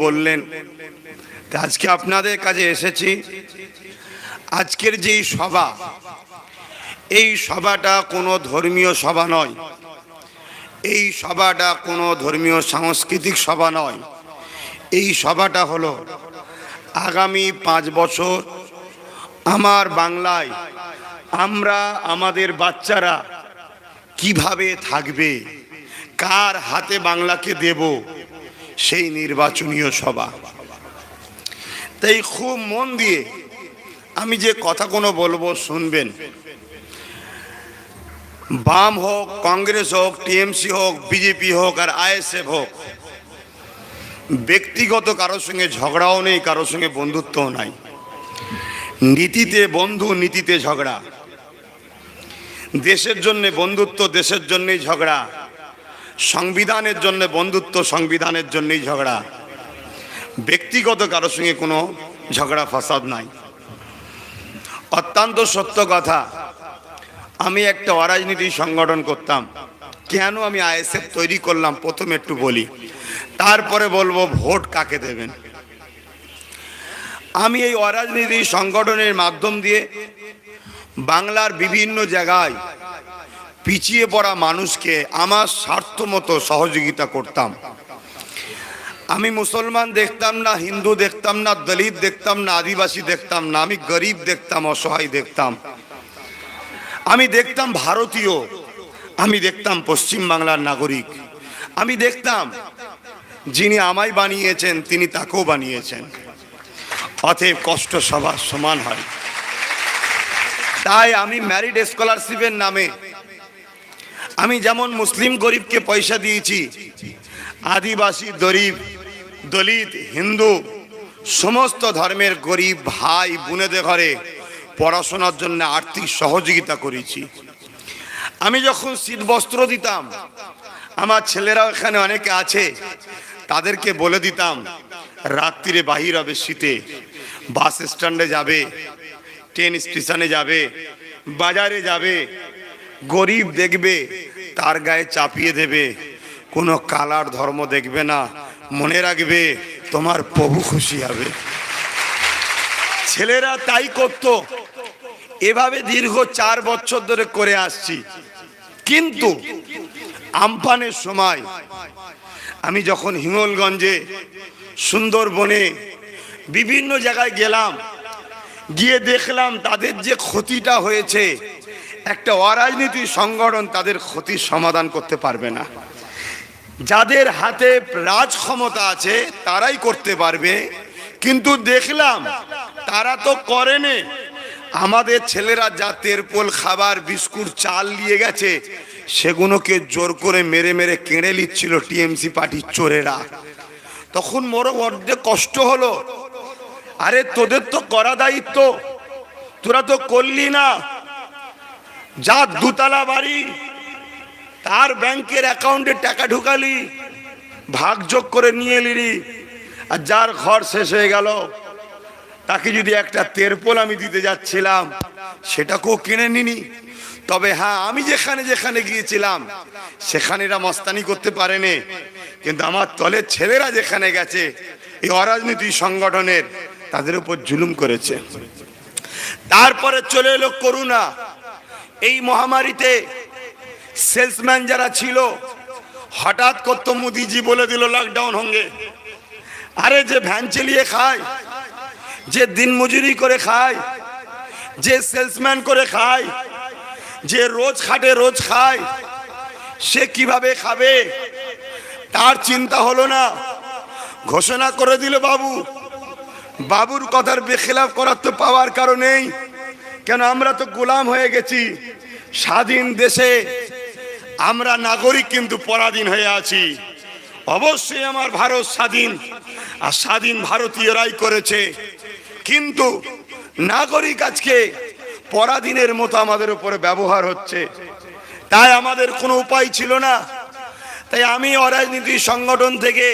বললেন। আজকে আপনাদের কাছে এসেছি। আজকের যেই সভা, এই সভাটা কোনো ধর্মীয় সভা নয়, এই সভাটা কোনো ধর্মীয় সাংস্কৃতিক সভা নয়। এই সভাটা হলো আগামী 5 বছর আমার বাংলায় আমরা আমাদের বাচ্চারা কিভাবে থাকবে, কার হাতে বাংলাকে দেব, সেই নির্বাচনীয় সভা। তাই খুব মন দিয়ে আমি যে কথা কোনো বলবো শুনবেন। বাম হোক, কংগ্রেস হোক, টিএমসি হোক, বিজেপি হোক আর আইএসএফ হোক, ব্যক্তিগত কারোর সঙ্গে ঝগড়াও নেই, কারোর সঙ্গে বন্ধুত্বও নাই। নীতিতে বন্ধু, নীতিতে ঝগড়া। দেশের জন্য বন্ধুত্ব, দেশের জন্যই ঝগড়া। সংবিধানের জন্য বন্ধুত্ব, সংবিধানের জন্যই ঝগড়া। ব্যক্তিগত কারোর সঙ্গে কোনো ঝগড়া ফাসাদ নাই। অত্যন্ত সত্য কথা। আমি একটা অরাজনীতি সংগঠন করতাম। কেন আমি আইএসএফ তৈরি করলাম প্রথমে একটু বলি, তারপরে বলবো ভোট কাকে দেবেন। আমি এই অরাজনীতি সংগঠনের মাধ্যম দিয়ে বাংলার বিভিন্ন জায়গায় পিছিয়ে পড়া মানুষকে আমার স্বার্থ মতো সহযোগিতা করতাম। আমি মুসলমান দেখতাম না, হিন্দু দেখতাম না, দলিত দেখতাম না, আদিবাসী দেখতাম না। আমি গরিব দেখতাম, অসহায় দেখতাম। আমি দেখতাম ভারতীয়, আমি দেখতাম পশ্চিম বাংলার নাগরিক। আমি দেখতাম যিনি আমায় বানিয়েছেন তিনি তাকেও বানিয়েছেন। অতএব কষ্ট সবার সমান হয়। তাই আমি ম্যারিড স্কলারশিপের নামে আমি যেমন মুসলিম গরিবকে পয়সা দিয়েছি, আদিবাসী, গরিব, দলিত, হিন্দু সমস্ত ধর্মের গরিব ভাই বোনেদের ঘরে পড়াশোনার জন্য আর্থিক সহযোগিতা করেছি। আমি যখন শীত বস্ত্র দিতাম, আমার ছেলেরাও এখানে অনেকে আছে, তাদেরকে বলে দিতাম রাত্রিরে বাহির হবে শীতে, বাস স্ট্যান্ডে যাবে, ট্রেন স্টেশনে যাবে, বাজারে যাবে, গরিব দেখবে তার গায়ে চাপিয়ে দেবে, কোনো কালার ধর্ম দেখবে না, মনে রাখবে তোমার প্রভু খুশি হবে। ছেলেরা তাই করত। এভাবে দীর্ঘ 4 বছর ধরে করে আসছি। কিন্তু আমফানের সময় আমি যখন হিঙ্গলগঞ্জে, সুন্দরবনে বিভিন্ন জায়গায় গেলাম, গিয়ে দেখলাম তাদের যে ক্ষতিটা হয়েছে, একটা অরাজনীতি সংগঠন তাদের ক্ষতির সমাধান করতে পারবে না। যাদের হাতে রাজ ক্ষমতা আছে তারাই করতে পারবে, কিন্তু দেখলাম তারা তো করেনি। আমাদের ছেলেরা যা তেরপোল, খাবার, বিস্কুট, চাল নিয়ে গেছে, সেগুলোকে জোর করে মেরে মেরে কেড়ে নিচ্ছিল টিএমসি পার্টির চোরেরা। তখন মোরও বড্ড কষ্ট হলো। আরে তোদের তো করা দায়িত্ব, তোরা তো করলি না। যার 2 তলা বাড়ি তার ব্যাংকের অ্যাকাউন্টে টাকা ঢুকালি, ভাগযোগ করে নিয়ে এলি। আর যার ঘর শেষ হয়ে গেল তাকে যদি একটা তেরপোল আমি দিতে যাচ্ছিলাম, সেটাকেও কিনে নিনি। তবে হ্যাঁ, আমি যেখানে যেখানে গিয়েছিলাম সেখানে এরা মস্তানি করতে পারেনি, কিন্তু আমার তলের ছেলেরা যেখানে গেছে এই অরাজনীতি সংগঠনের, তাদের উপর জুলুম করেছে। তারপরে চলে এলো করোনা। এই মহামারীতে সেলসম্যান যারা ছিল, হঠাৎ করতো মোদিজি বলে দিল লকডাউন হোঙ্গে। আরে যে ভ্যান চালিয়ে খায়, যে দিন মজুরি করে খায়, যে সেলসম্যান করে খায়, যে রোজ খাটে রোজ খায়, সে কিভাবে খাবে তার চিন্তা হলো না। ঘোষণা করে দিল বাবু। বাবুর কথার বেখিলাফ করার তো পাওয়ার কারণেই, কেন আমরা তো গোলাম হয়ে গেছি। স্বাধীন দেশে আমরা নাগরিক, কিন্তু পরাধীন হয়ে আছি। অবশ্যই আমার ভারত স্বাধীন, আর স্বাধীন ভারতীয়রাই করেছে, কিন্তু নাগরিক আজকে পরাধীনের মতো আমাদের উপরে ব্যবহার হচ্ছে। তাই আমাদের কোনো উপায় ছিল না। তাই আমি অরাজনীতি সংগঠন থেকে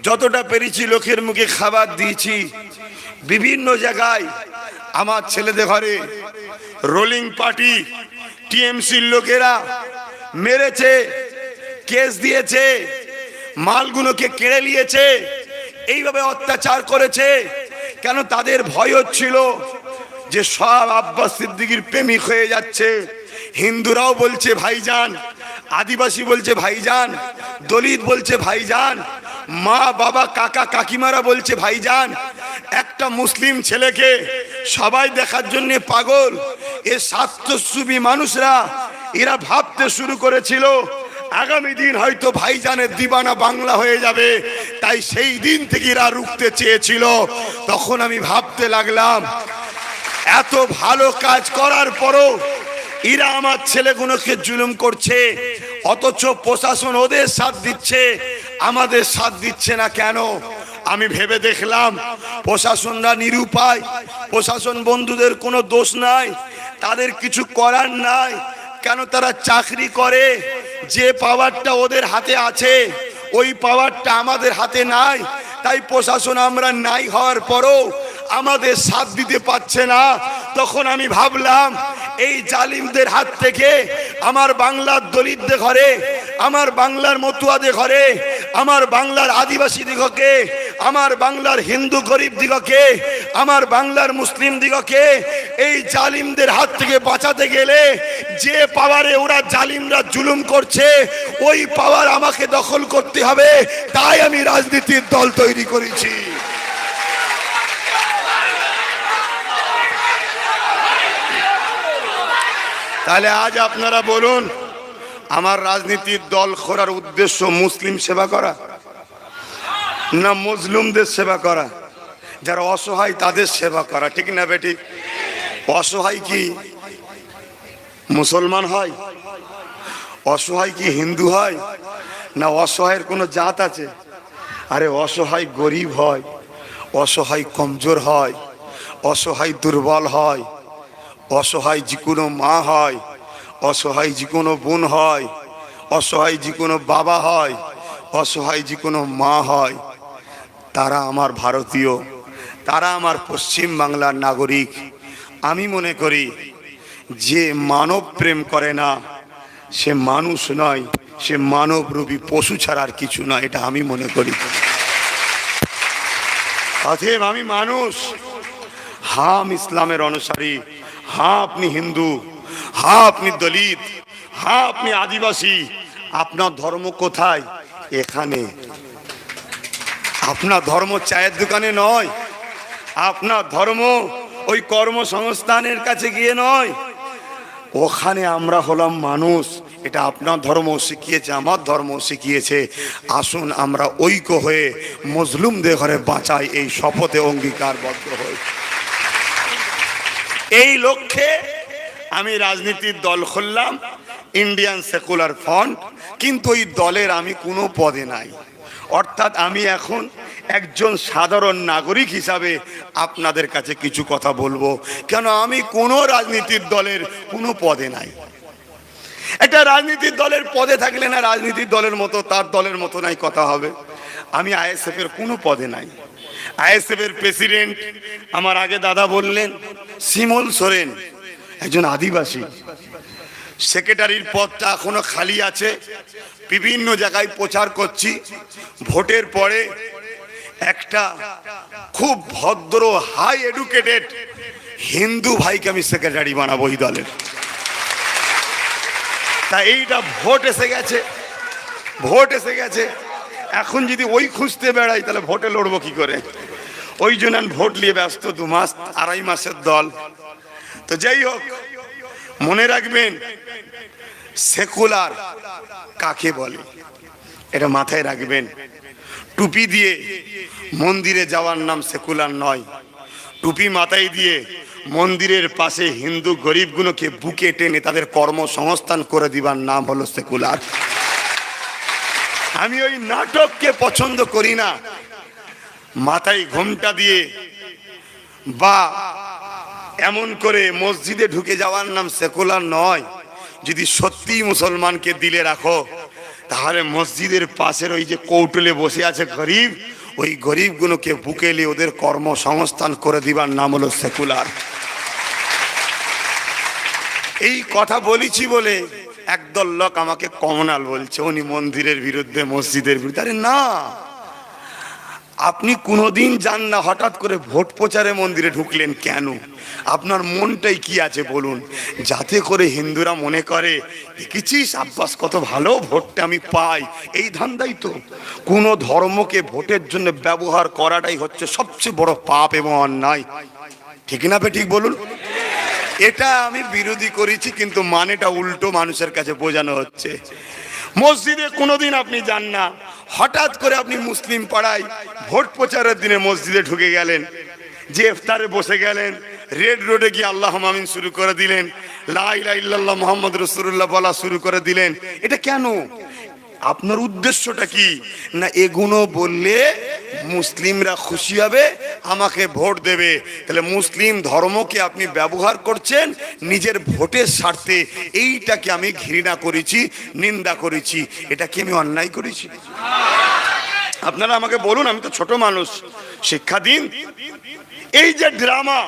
যতটা পেরেছি লোকের মুখে খাবার দিয়েছি। বিভিন্ন জায়গায় আমার ছেলেদের ঘরে রোলিং পার্টি, টিএমসির লোকেরা মেরেছে, কেস দিয়েছে, মালগুলোকে কেড়ে নিয়েছে। এইভাবে অত্যাচার করেছে কেন? তাদের ভয় হচ্ছিল যে সব আব্বাস সিদ্দিকীর প্রেমিক হয়ে যাচ্ছে। হিন্দুরাও বলছে ভাইজান, আদিবাসী বলছে ভাইজান, দলিত বলছে ভাইজান, মা বাবা কাকা কাকিমারা বলছে ভাইজান। একটা মুসলিম ছেলেকে সবাই দেখার জন্য পাগল। এ স্বার্থসুবি মানুষরা এরা ভাবতে শুরু করেছিল আগামী দিন হয়তো ভাইজানের দিবানা বাংলা হয়ে যাবে। তাই সেই দিন থেকে এরা রুখতে চেয়েছিল। তখন আমি ভাবতে লাগলাম, এত ভালো কাজ করার পরও এরা আমার ছেলেগুলোকে জুলুম করছে, অথচ প্রশাসন ওদের সাথ দিচ্ছে, আমাদের সাথ দিচ্ছে না কেন? আমি ভেবে দেখলাম প্রশাসনরা নিরুপায়, প্রশাসন বন্ধুদের কোনো দোষ নাই, তাদের কিছু করার নাই। কেন? তারা চাকরি করে, যে পাওয়ারটা ওদের হাতে আছে ওই পাওয়ারটা আমাদের হাতে নাই। তাই প্রশাসন আমরা নাই হওয়ার পরও আমাদের সাথ দিতে পারছে না। তখন আমি ভাবলাম এই জালিমদের হাত থেকে আমার বাংলার দলিতদের ঘরে, আমার বাংলার মতুয়াদের ঘরে, আমার বাংলার আদিবাসী দিগকে, আমার বাংলার হিন্দু গরিব দিগকে, আমার বাংলার মুসলিম দিগকে এই জালিমদের হাত থেকে বাঁচাতে গেলে যে পাওয়ারে ওরা জালিমরা জুলুম করছে ওই পাওয়ার আমাকে দখল করতে হবে। তাই আমি রাজনীতির দল তৈরি করেছি। তাহলে আজ আপনারা বলুন, আমার রাজনীতির দল করার উদ্দেশ্য মুসলিম সেবা করা না মজলুমদের সেবা করা? যারা অসহায় তাদের সেবা করা, ঠিক না বেটি? অসহায় কি মুসলমান হয়? অসহায় কি হিন্দু হয়? না অসহায়ের কোনো জাত আছে? আরে অসহায় গরিব হয়, অসহায় কমজোর হয়, অসহায় দুর্বল হয়, অসহায় যে কোনো মা হয়, অসহায় যে কোনো বোন হয়, অসহায় যে কোনো বাবা হয়, অসহায় যে কোনো মা হয়। তারা আমার ভারতীয়, তারা আমার পশ্চিম বাংলার নাগরিক। আমি মনে করি যে মানব প্রেম করে না সে মানুষ নয়, সে মানবরূপী পশু ছাড়া আর কিছু নয়, এটা আমি মনে করি। অতএব আমি মানুষ। হ্যাঁ আমি ইসলামের অনুসারী, হ্যাঁ আপনি হিন্দু, হ্যাঁ আপনি দলিত, হ্যাঁ আপনি আদিবাসী। আপনার ধর্ম কোথায়? এখানে। আপনার ধর্ম চায়ের দোকানে নয়, আপনার ধর্ম ওই কর্মসংস্থানের কাছে গিয়ে নয়, ওখানে আমরা হলাম মানুষ। এটা আপনার ধর্ম শিখিয়েছে, আমার ধর্ম শিখিয়েছে। আসুন আমরা ঐক্য হয়ে মজলুমদের ঘরে বাঁচাই, এই শপথে অঙ্গীকারবদ্ধ হই। এই লক্ষ্যে আমি রাজনীতির দল খুললাম, ইন্ডিয়ান সেকুলার ফ্রন্ট। কিন্তু এই দলের আমি কোনো পদে নাই, অর্থাৎ আমি এখন একজন সাধারণ নাগরিক হিসাবে আপনাদের কাছে কিছু কথা বলবো। কেন? আমি কোনো রাজনীতির দলের কোনো পদে নাই। একটা রাজনীতির দলের পদে থাকলে না রাজনীতির দলের মতো তার দলের মতো নাই কথা হবে। আমি আইএসএফ এর কোনো পদে নাই। আইএসএফ এর প্রেসিডেন্ট আমার আগে দাদা বললেন শিমুল সোরেন, একজন আদিবাসী। সেক্রেটারির পদটা এখনো খালি আছে, বিভিন্ন জায়গায় প্রচার করছি। ভোটের পরে একটা খুব ভদ্র হাই এডুকেটেড হিন্দু ভাইকে আমি সেক্রেটারি বানাবো এই দলের। তা এইটা ভোট এসে গেছে, ভোট এসে গেছে। এখন যদি ওই খুঁজতে বেড়াই তাহলে ভোটে লড়বো কি করে? ওই জন্য ভোট নিয়ে ব্যস্ত। 2 মাস 2.5 মাসের দল। তো যাই হোক, মনে রাখবেন সেকুলার কাকে বলে এটা মাথায় রাখবেন। টুপি দিয়ে মন্দিরে যাওয়ার নাম সেকুলার নয়। টুপি মাথায় দিয়ে মন্দিরের পাশে হিন্দু গরিবগুলোকে বুকে টেনে তাদের কর্মসংস্থান করে দিবার নাম হলো সেকুলার। আমি ওই নাটককে পছন্দ করি না। মাথায় ঘোমটা দিয়ে বা এমন করে মসজিদে ঢুকে যাওয়ার নাম সেকুলার নয়। যদি সত্যি মুসলমানকে দিলে রাখো তাহলে মসজিদের পাশের ওই যে কৌটলে বসে আছে গরিব, ওই গরিবগুলোকে বুকে নিয়ে ওদের কর্মসংস্থান করে দিবার নাম হলো সেকুলার। এই কথা বলেছি বলে একদল লোক আমাকে কমনাল বলছে, উনি মন্দিরের বিরুদ্ধে, মসজিদের বিরুদ্ধে। আরে না, আপনি কোনোদিন যান না, হঠাৎ করে ভোট প্রচারে মন্দিরে ঢুকলেন কেন? আপনার মনটাই কি আছে বলুন, যাতে করে হিন্দুরা মনে করে দেখেছিস আব্বাস কত ভালো, ভোটটা আমি পাই, এই ধান্দাই তো। কোনো ধর্মকে ভোটের জন্য ব্যবহার করাটাই হচ্ছে সবচেয়ে বড় পাপ এবং অন্যায়, ঠিক না ঠিক বলুন? এটা আমি বিরোধী করেছি, কিন্তু মানেটা উল্টো মানুষের কাছে বোঝানো হচ্ছে। মসজিদে কোনোদিন আপনি যান না, হঠাৎ করে আপনি মুসলিম পাড়ায় ভোট প্রচারের দিনে মসজিদে ঢুকে গেলেন, যে ইফতারে বসে গেলেন, রেড রোডে গিয়ে আল্লাহ আমিন শুরু করে দিলেন, লা ইলাহা ইল্লাল্লাহ মুহাম্মদ রাসূলুল্লাহ বলা শুরু করে দিলেন। এটা কেন? আপনার উদ্দেশ্যটা কি? না এগুলো বললে মুসলিমরা খুশি হবে, আমাকে ভোট দেবে। তাহলে মুসলিম ধর্মকে আপনি ব্যবহার করছেন নিজের ভোটের স্বার্থে, এইটাকে আমি ঘৃণা করেছি, নিন্দা করেছি। এটা কি আমি অন্যায় করেছি? আপনারা আমাকে বলুন, আমি তো ছোট মানুষ, শিক্ষা দিন। এই যে ড্রামা,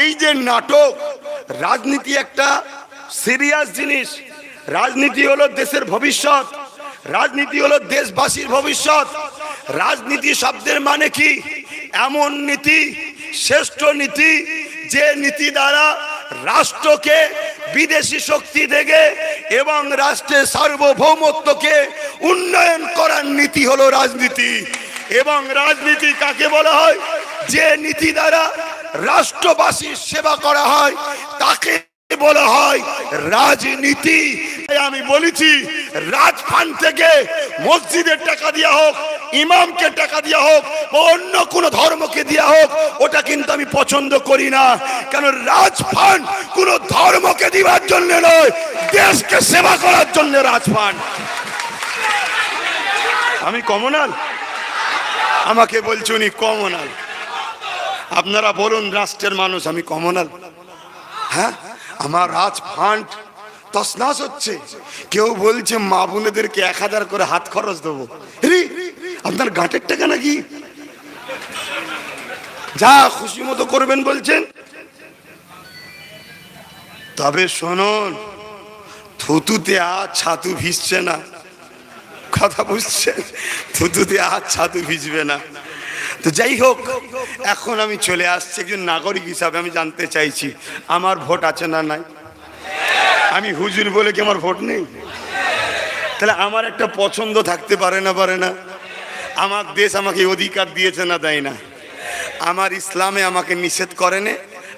এই যে নাটক, রাজনীতি একটা সিরিয়াস জিনিস। রাজনীতি হলো দেশের ভবিষ্যৎ, রাজনীতি হলো দেশবাসীর ভবিষ্যৎ। রাজনীতি শব্দের মানে কি? এমন নীতি, শ্রেষ্ঠ নীতি, যে নীতি দ্বারা রাষ্ট্রকে বিদেশি শক্তি থেকে এবং রাষ্ট্রের সার্বভৌমত্বকে উন্নয়ন করার নীতি হলো রাজনীতি। এবং রাজনীতি কাকে বলা হয়? যে নীতি দ্বারা রাষ্ট্রবাসীর সেবা করা হয় তাকে বলা হয় রাজনীতি। আমি বলেছি, রাজফান্ড থেকে মসজিদের টাকা দেওয়া হোক, ইমামকে টাকা দেওয়া হোক, অন্য কোন ধর্মকে দেওয়া হোক, ওটা কিন্তু আমি পছন্দ করি না। কারণ রাজফান্ড কোন ধর্মকে দিবার জন্য নয়, দেশকে সেবা করার জন্য রাজফান্ড। আমি কমনাল, আমাকে বলছি উনি কমনাল। আপনারা বলুন রাষ্ট্রের মানুষ, আমি কমনাল? হ্যাঁ, আমার রাজফান্ড তছনছ হচ্ছে। কেউ বলছে মা বোনেদেরকে 1000 করে হাত খরচ দেবো। আপনার গাঁটের টাকা নাকি? যা খুশি মতো করবেন বলছেন। তবে শুনুন, থুতুতে আর ছাতু ভিজছে না, কথা বুঝছেন? থুতুতে আর ছাতু ভিজবে না। তো যাই হোক, এখন আমি চলে আসছি একজন নাগরিক হিসাবে। আমি জানতে চাইছি আমার ভোট আছে না নাই? আমি হুজুর বলে কি আমার ভোট নেই? তাহলে আমার একটা পছন্দ থাকতে পারে না? পারে না? আমার দেশ আমাকে অধিকার দিয়েছে না দেয় না? আমার ইসলামে আমাকে নিষেধ করে নে,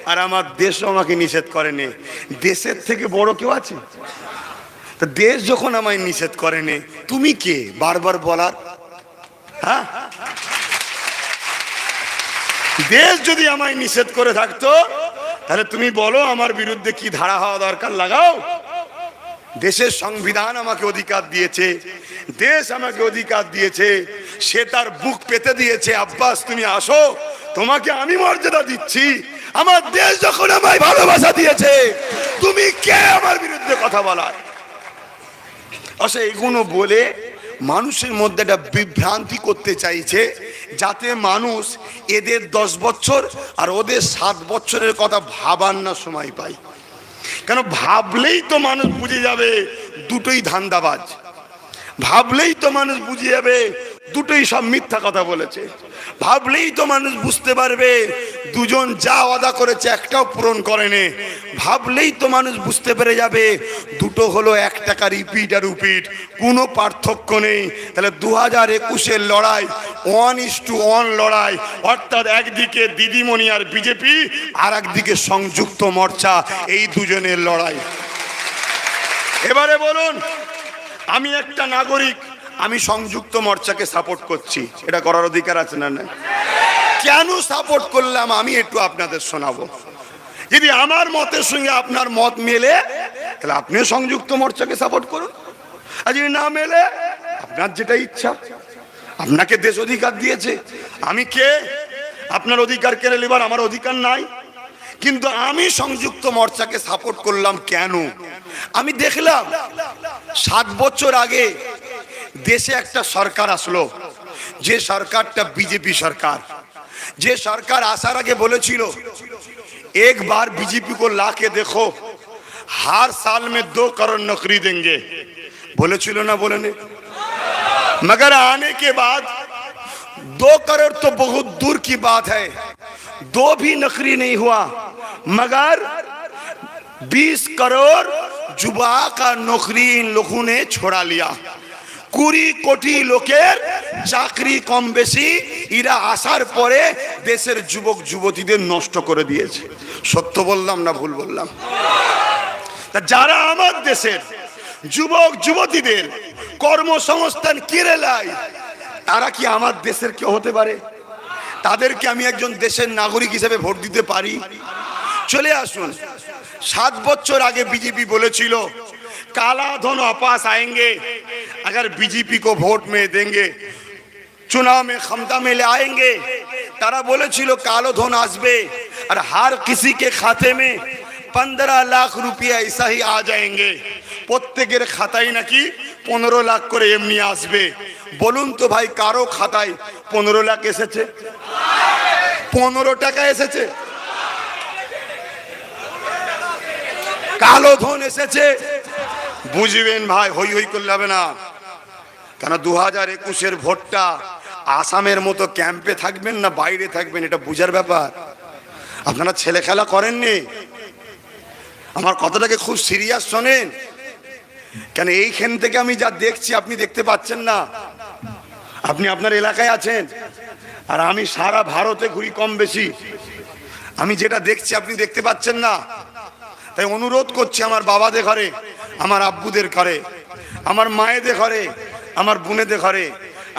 আর আমার দেশও আমাকে নিষেধ করে নে। দেশের থেকে বড় কেউ আছে? তো দেশ যখন আমায় নিষেধ করে নে, তুমি কে বারবার বলার? হ্যাঁ, দেশ যদি আমায় নিষেধ করে থাকতো, তাহলে তুমি বলো আমার বিরুদ্ধে কি ধারা হওয়া দরকার, লাগাও। দেশের সংবিধান আমাকে অধিকার দিয়েছে, দেশ আমাকে অধিকার দিয়েছে, সে তার বুক পেতে দিয়েছে, আব্বাস তুমি আসো, তোমাকে আমি মর্যাদা দিচ্ছি। আমার দেশ যখন আমায় ভালোবাসা দিয়েছে, তুমি কে আমার বিরুদ্ধে কথা বলার? আচ্ছা, এগুলো বলে মানুষের মধ্যে একটা বিভ্রান্তি করতে চাইছে, যাতে মানুষ এদের 10 বছর আর ওদের 7 বছরের কথা ভাবার না সময় পায়। কেন? ভাবলেই তো মানুষ বুঝে যাবে দুটোই ধান্দাবাজ। ভাবলেই তো মানুষ বুঝে যাবে দুটোই সব মিথ্যা কথা বলেছে। ভাবলেই তো মানুষ বুঝতে পারবে দুজন যা ওয়াদা করেছে একটাও পূরণ করেনি। ভাবলেই তো মানুষ বুঝতে পেরে যাবে দুটো হলো 1 টাকা রিপিট আর রিপিট, কোনো পার্থক্য নেই। তাহলে 2021-এর লড়াই 1:1 লড়াই, অর্থাৎ একদিকে দিদিমণি আর বিজেপি, আর একদিকে সংযুক্ত মোর্চা, এই দুজনের লড়াই। এবারে বলুন, আমি একটা নাগরিক, আমি সংযুক্ত মোর্চাকে সাপোর্ট করছি, এটা করার অধিকার আছে না? না, কেন সাপোর্ট করলাম আমি একটু আপনাদের শোনাবো। যদি আমার মতের সঙ্গে আপনার মত মেলে, তাহলে আপনিও সংযুক্ত মোর্চাকে সাপোর্ট করুন, আর যদি না মেলে, আপনার যেটা ইচ্ছা। আপনাকে দেশ অধিকার দিয়েছে, আমি কে আপনার অধিকার কেড়ে নেবার? আমার অধিকার নাই। কিন্তু আমি সংযুক্ত মোর্চাকে সাপোর্ট করলাম কেন? আমি দেখলাম 7 বছর আগে দেশে একটা সরকার আসলো, যে সরকারটা বিজেপি সরকার, যে সরকার আসার আগে বলেছিল एक बार बीजेपी को ला के देखो, हर साल में 2 करोड़ नौकरी देंगे, बोले चलो ना बोले ने। मगर आने के बाद 2 करोड़ तो बहुत दूर की बात है, 2 भी नकरी नहीं हुआ, मगर 20 करोड़ जुबा का नौकरी इन लोगों ने छोड़ा लिया। 20 কোটি লোকের চাকরি কম বেশি এরা আসার পরে দেশের যুবক যুবতীদের নষ্ট করে দিয়েছে। সত্য বললাম না ভুল বললাম? তা যারা আমার দেশের যুবক যুবতীদের কর্মসংস্থান কেড়ে নেয়, তারা কি আমার দেশের কেউ হতে পারে? তাদেরকে আমি একজন দেশের নাগরিক হিসেবে ভোট দিতে পারি? চলে আসুন। 7 বছর আগে বিজেপি বলেছিল काला धन वापस आएंगे अगर बीजेपी को वोट में देंगे, चुनाव में क्षमता में ले आएंगे। तारा बोले छिलो कालो धन आसबे और हर किसी के खाते में 15 लाख रुपया ऐसा ही आ जाएंगे। प्रत्येकेर खाताय नाकि 15 लाख করে এমনি আসবে। বলুন তো ভাই, কারো খাতায় 15 লাখ এসেছে? 15 টাকা এসেছে? কালো ধন এসেছে? বুঝবেন ভাই, হই হই করলে হবে না। কেন 2021-এর ভোটটা আসামের মতো ক্যাম্পে থাকবেন না বাইরে থাকবেন, এটা বুঝার ব্যাপার। আপনারা ছেলে খেলা করেননি, আমার কথাটাকে খুব সিরিয়াস শোনেন। কেন এইখান থেকে আমি যা দেখছি আপনি দেখতে পাচ্ছেন না। আপনি আপনার এলাকায় আছেন আর আমি সারা ভারতে ঘুরি কম বেশি, আমি যেটা দেখছি আপনি দেখতে পাচ্ছেন না। তাই অনুরোধ করছি আমার বাবাদের ঘরে, আমার আব্বুদের ঘরে, আমার মায়েদের ঘরে, আমার বোনেদের ঘরে,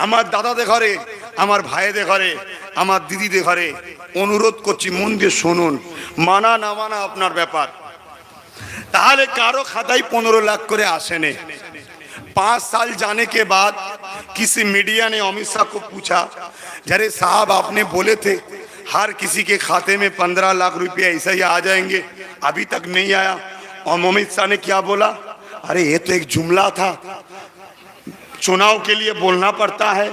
আমার দাদাদের ঘরে, আমার ভাইদের ঘরে, আমার দিদিদের ঘরে অনুরোধ করছি মন দিয়ে শুনুন। মানা না মানা আপনার ব্যাপার। তাহলে কারো খাতায় 15 लाख করে আসেনে। 5 साल जाने के बाद किसी मीडिया ने अमित शाह को पूछा, जरे साहब आपने बोले थे हर किसी के खाते में 15 लाख रुपया ऐसा ही आ जाएंगे, अभी तक नहीं आया। और अमित शाह ने क्या बोला, अरे ये तो एक जुमला था, चुनाव के लिए बोलना पड़ता है।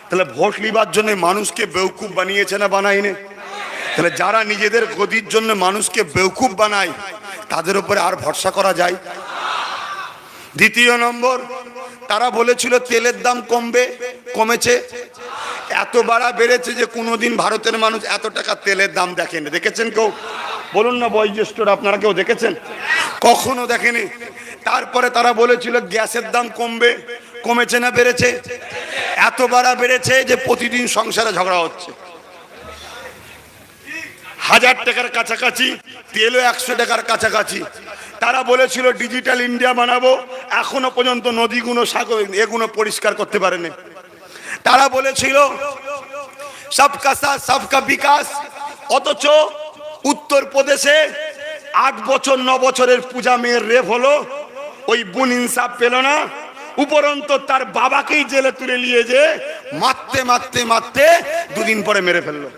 তাহলে ভোট লিবার জন্য মানুষকে বেওকুফ বানিয়েছে না বানায়নি? তাহলে যারা নিজেদের গদির জন্য মানুষকে বেওকুফ বানায় তাদের উপরে আর ভরসা করা যায়? দ্বিতীয় নম্বর, তারা বলেছিল তেলের দাম কমবে, কমেছে। এত বাড়া বেড়েছে যে কোনোদিন ভারতের মানুষ এত টাকা তেলের দাম দেখেনি। দেখেছেন কেউ? বলুন না বয়োজ্যেষ্ঠরা, আপনারা কেউ দেখেছেন? কখনো দেখেনি। তারপরে তারা বলেছিল গ্যাসের দাম কমবে, কমেছে না বেড়েছে? এত বাড়া বেড়েছে যে প্রতিদিন সংসারে ঝগড়া হচ্ছে। 1000 টাকার কাছাকাছি, তেলও 100 টাকার কাছাকাছি। তারা বলেছিল ডিজিটাল ইন্ডিয়া বানাবো, এখনো পর্যন্ত নদীগুলো সাগর এগুলো পরিষ্কার করতে পারেনি। তারা বলেছিল সবকা সাথ সবকা বিকাশ, অথচ উত্তরপ্রদেশে 8 বছর 9 বছরের পূজা মেয়ের রেপ হলো, ওই বোন ইনসাফ পেল না, উপরন্ত তার বাবাকেই জেলে তুলে নিয়ে যে মারতে মারতে মারতে 2 দিন পরে মেরে ফেললো।